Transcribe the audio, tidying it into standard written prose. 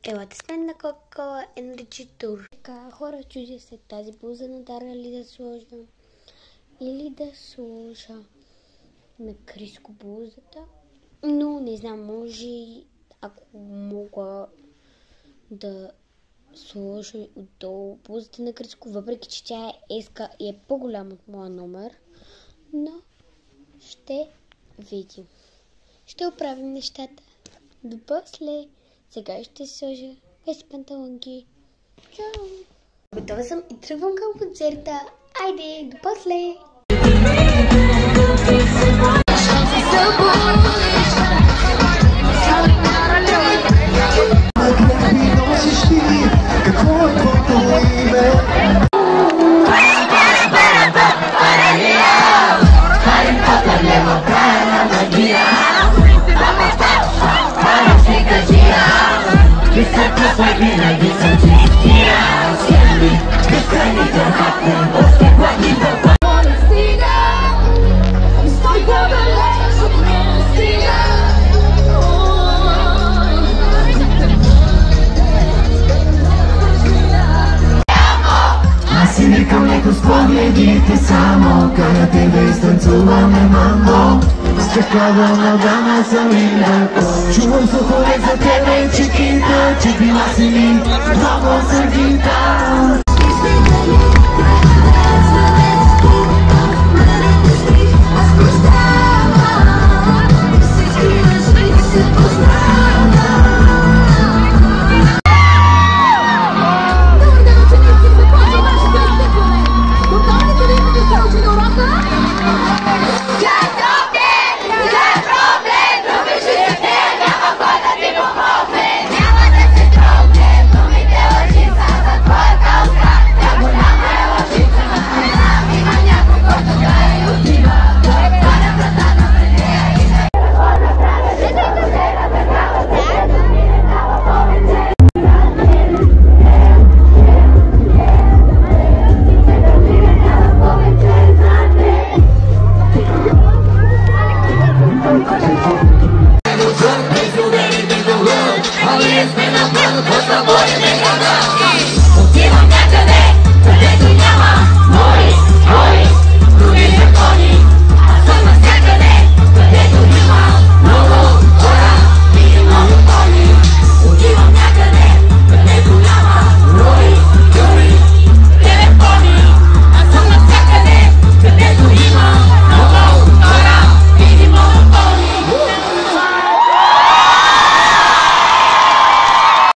Елате с мен на Coca-Cola Energy Tour. Така, хора, чудя се тази блуза на Дара ли да сложа или да сложа на Криско блузата. Но не знам, може, ако мога да сложа отдолу блузата на Криско, въпреки че тя е еска и е по-голяма от моя номер. Но ще видим. Ще оправим нещата. До после. Сега ще сложа тези панталонки. Чао! Готова съм и тръгвам към концерта. Айде, до после! С погледите само, къде те да изтанцуваме мамбо. Стъклада на дама съм и дърко. Чувам слухове за тебе, чекита, че била си ми много сърдита. Por favor,